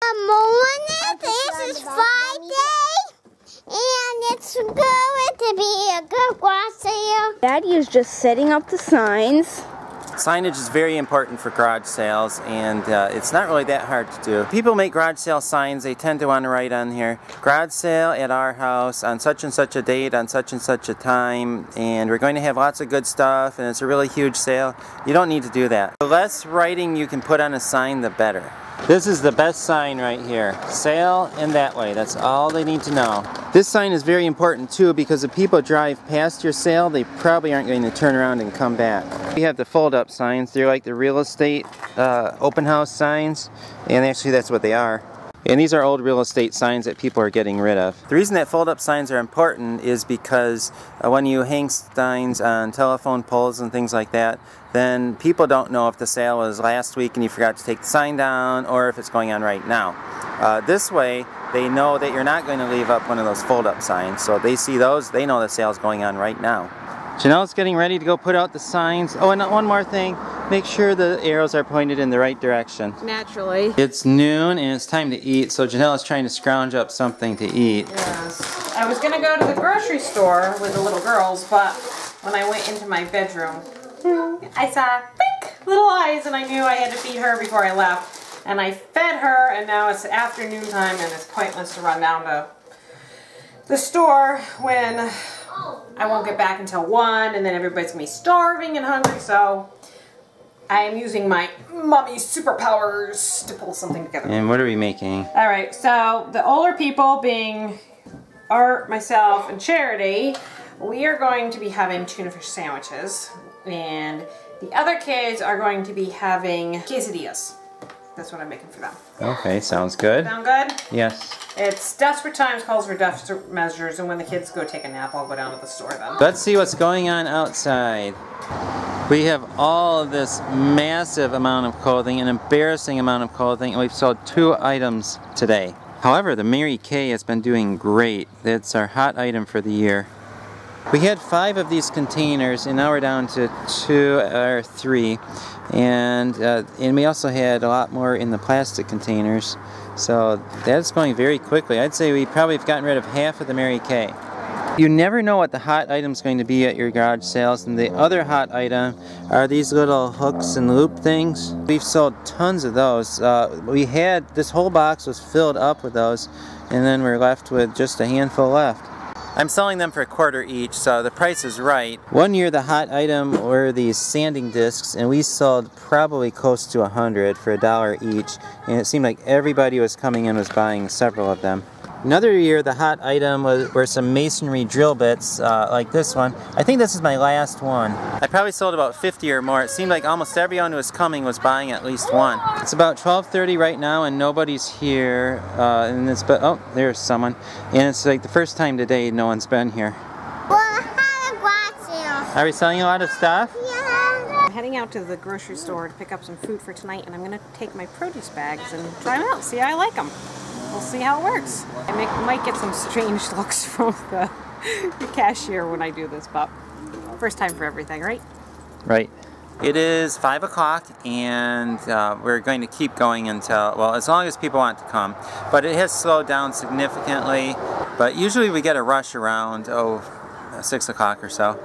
Good morning. This is Friday, and it's going to be a good garage sale. Daddy is just setting up the signs. Signage is very important for garage sales, and it's not really that hard to do. People make garage sale signs. They tend to want to write on here, garage sale at our house on such and such a date on such and such a time, and we're going to have lots of good stuff, and it's a really huge sale. You don't need to do that. The less writing you can put on a sign, the better. This is the best sign right here. Sale and that way. That's all they need to know. This sign is very important too, because if people drive past your sale, they probably aren't going to turn around and come back. We have the fold-up signs. They're like the real estate open house signs, and actually that's what they are. And these are old real estate signs that people are getting rid of. The reason that fold-up signs are important is because when you hang signs on telephone poles and things like that, then people don't know if the sale was last week and you forgot to take the sign down, or if it's going on right now. This way, they know that you're not going to leave up one of those fold-up signs. So if they see those, they know the sale's going on right now. Janelle's getting ready to go put out the signs. Oh, and one more thing. Make sure the arrows are pointed in the right direction. Naturally. It's noon and it's time to eat, so Janelle is trying to scrounge up something to eat. Yes. I was going to go to the grocery store with the little girls, but when I went into my bedroom, I saw pink little eyes, and I knew I had to feed her before I left. And I fed her, and now it's afternoon time, and it's pointless to run down to the store when I won't get back until 1, and then everybody's going to be starving and hungry, so I am using my mommy superpowers to pull something together. And what are we making? Alright, so the older people, being Art, myself, and Charity, we are going to be having tuna fish sandwiches, and the other kids are going to be having quesadillas. That's what I'm making for them. Okay, sounds good. Sound good? Yes. It's desperate times calls for desperate measures, and when the kids go take a nap, I'll go down to the store then. Let's see what's going on outside. We have all of this massive amount of clothing, an embarrassing amount of clothing, and we've sold 2 items today. However, the Mary Kay has been doing great. That's our hot item for the year. We had 5 of these containers, and now we're down to 2 or 3. And we also had a lot more in the plastic containers. So that's going very quickly. I'd say we probably have gotten rid of half of the Mary Kay. You never know what the hot item is going to be at your garage sales, and the other hot item are these little hooks and loop things. We've sold tons of those. This whole box was filled up with those, and then we're left with just a handful left. I'm selling them for $1 each, so the price is right. One year the hot item were these sanding discs, and we sold probably close to 100 for $1 each, and it seemed like everybody was coming in was buying several of them. Another year the hot item were some masonry drill bits, like this one. I think this is my last one. I probably sold about 50 or more. It seemed like almost everyone who was coming was buying at least one. It's about 12:30 right now and nobody's here. Oh, there's someone. And it's like the first time today no one's been here. Well, I had a garage sale. Are we selling a lot of stuff? Yeah. I'm heading out to the grocery store to pick up some food for tonight, and I'm going to take my produce bags and try them out, see how I like them. We'll see how it works. I might get some strange looks from the cashier when I do this, but first time for everything, right? Right. It is 5 o'clock, and we're going to keep going until, well, as long as people want to come. But it has slowed down significantly, but usually we get a rush around, 6 o'clock or so.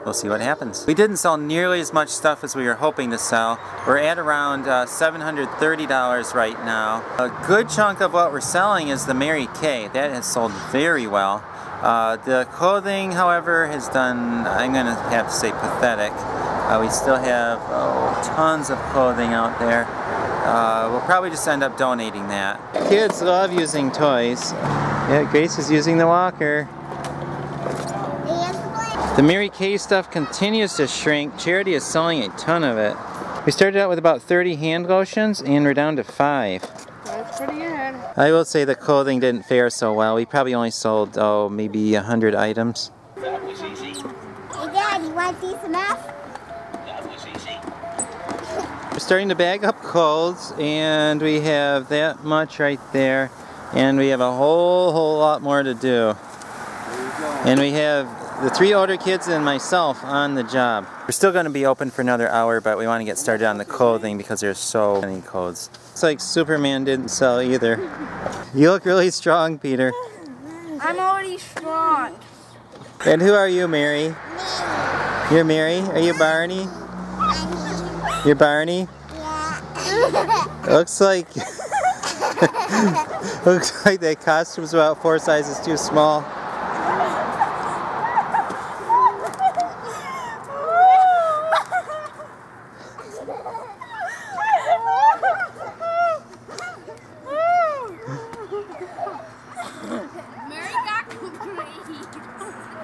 We'll see what happens. We didn't sell nearly as much stuff as we were hoping to sell. We're at around $730 right now. A good chunk of what we're selling is the Mary Kay. That has sold very well. The clothing, however, has done, I'm going to have to say, pathetic. We still have tons of clothing out there. We'll probably just end up donating that. Kids love using toys. Yeah, Grace is using the walker. The Mary Kay stuff continues to shrink. Charity is selling a ton of it. We started out with about 30 hand lotions, and we're down to 5. That's pretty good. I will say the clothing didn't fare so well. We probably only sold, maybe 100 items. That was easy. Hey, Dad, you want these enough? That was easy. We're starting to bag up clothes, and we have that much right there. And we have a whole lot more to do. And we have the 3 older kids and myself on the job. We're still going to be open for another hour, but we want to get started on the clothing because there's so many clothes. It's like Superman didn't sell either. You look really strong, Peter. I'm already strong. And who are you, Mary? Me. You're Mary? Are you Barney? You're Barney? Yeah. Looks like looks like that costume's about 4 sizes too small.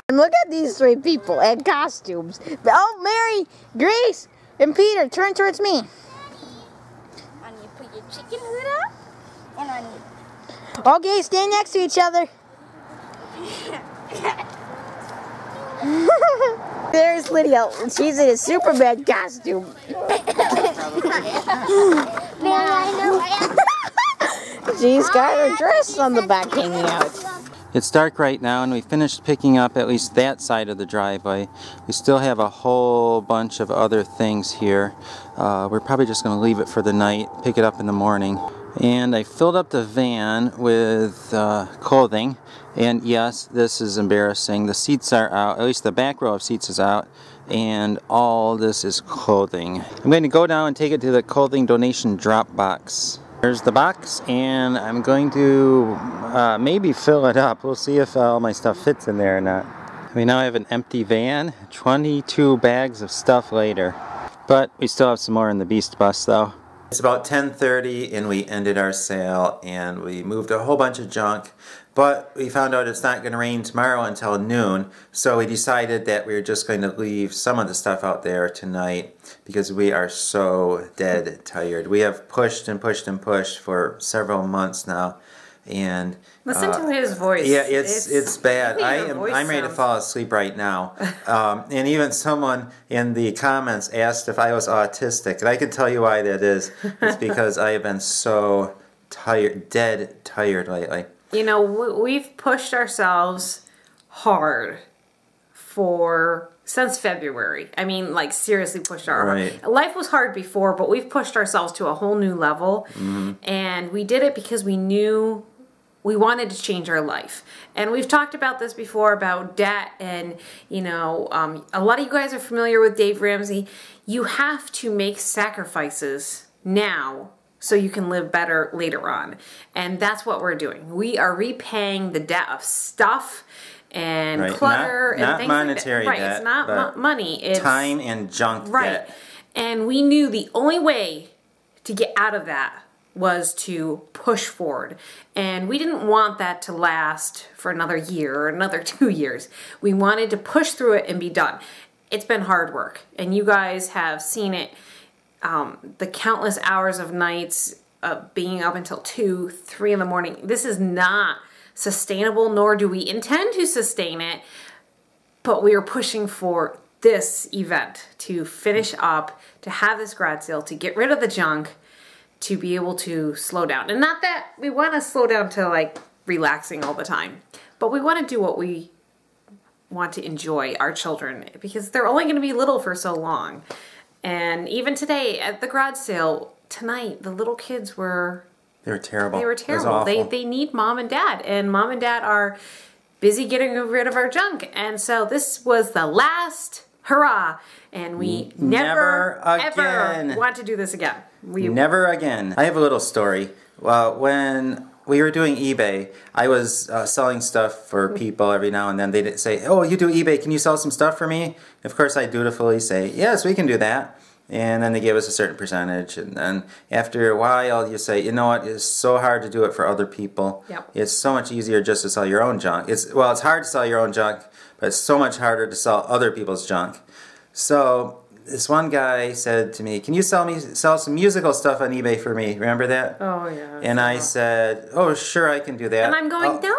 And look at these 3 people in costumes. Oh, Mary, Grace, and Peter, turn towards me. And you put your chicken hood up, and on you. Okay, stand next to each other. There's Lydia. She's in a Superman costume. She's got her dress on the back hanging out. It's dark right now and we finished picking up at least that side of the driveway. We still have a whole bunch of other things here. We're probably just going to leave it for the night, pick it up in the morning. And I filled up the van with clothing, and yes, this is embarrassing. The seats are out, at least the back row of seats is out, and all this is clothing. I'm going to go down and take it to the clothing donation drop box. There's the box, and I'm going to maybe fill it up. We'll see if all my stuff fits in there or not. We now have an empty van, 22 bags of stuff later. But we still have some more in the beast bus though. It's about 10:30 and we ended our sale and we moved a whole bunch of junk, but we found out it's not going to rain tomorrow until noon, so we decided that we were just going to leave some of the stuff out there tonight because we are so dead tired. We have pushed and pushed and pushed for several months now, and Listen to his voice. yeah, it's bad. I'm I'm ready to fall asleep right now. And even someone in the comments asked if I was autistic, and I can tell you why that is. It's because I have been so tired, dead tired lately. You know, we've pushed ourselves hard since February. I mean, like seriously pushed life was hard before, but we've pushed ourselves to a whole new level. Mm-hmm. And we did it because we knew we wanted to change our life. And we've talked about this before about debt, and you know, a lot of you guys are familiar with Dave Ramsey. You have to make sacrifices now so you can live better later on. And that's what we're doing. We are repaying the debt of stuff and clutter and things monetary like that. debt, Right, it's not money. It's time and junk debt. And we knew the only way to get out of that was to push forward. And we didn't want that to last for another year or another 2 years. We wanted to push through it and be done. It's been hard work, and you guys have seen it. The countless hours of nights being up until 2, 3 in the morning. This is not sustainable, nor do we intend to sustain it, but we are pushing for this event to finish up, to have this garage sale, to get rid of the junk, to be able to slow down. And not that we want to slow down to like relaxing all the time, but we want to do what we want to enjoy, our children, because they're only going to be little for so long. And even today at the garage sale tonight, the little kids were... They were terrible. They were terrible. They need mom and dad, and mom and dad are busy getting rid of our junk. And so this was the last hurrah, and we never ever want to do this again. Never again. I have a little story. When we were doing eBay, I was selling stuff for people every now and then. They'd say, "Oh, you do eBay, can you sell some stuff for me?" Of course, I dutifully say, "Yes, we can do that." And then they give us a certain percentage. And then after a while, you say, "You know what, it's so hard to do it for other people. Yep. It's so much easier just to sell your own junk." It's hard to sell your own junk, but it's so much harder to sell other people's junk. So this one guy said to me, "Can you sell some musical stuff on eBay for me?" Remember that? Oh yeah. And I said, "Oh sure, I can do that." And I'm going, no,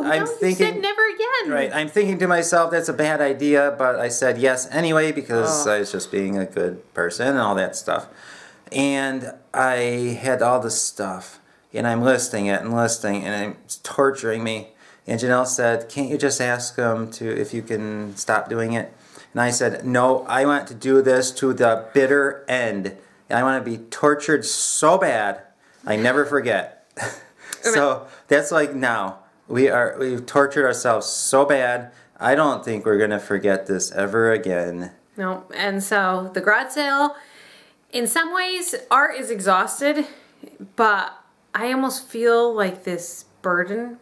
I'm thinking, you said never again. Right, I'm thinking to myself, that's a bad idea, but I said yes anyway because I was just being a good person and all that stuff. And I had all this stuff, and I'm listing it and listing, and it's torturing me. And Janelle said, can't you just ask them if you can stop doing it? And I said, no, I want to do this to the bitter end. I want to be tortured so bad, I never forget. So that's like now. We've tortured ourselves so bad, I don't think we're going to forget this ever again. No, and so the garage sale, in some ways, Art is exhausted, but I almost feel like this burden.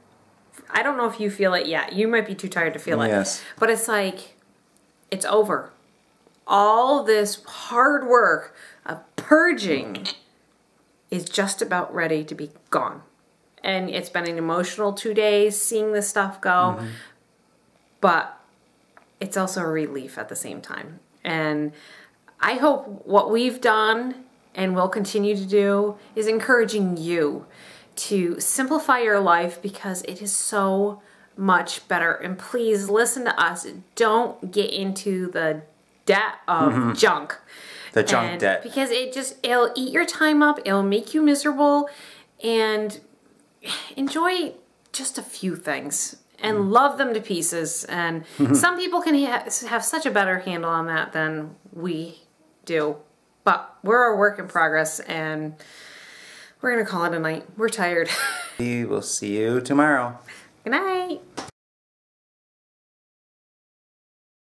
I don't know if you feel it yet. You might be too tired to feel it. Yes. But it's like, it's over. All this hard work of purging is just about ready to be gone. And it's been an emotional 2 days seeing this stuff go. But it's also a relief at the same time. And I hope what we've done and will continue to do is encouraging you to simplify your life, because it is so much better. And please listen to us. Don't get into the debt of junk. The junk debt. Because it'll eat your time up. It'll make you miserable. And enjoy just a few things and love them to pieces. And some people can have such a better handle on that than we do. But we're a work in progress, and we're going to call it a night. We're tired. We will see you tomorrow. Good night.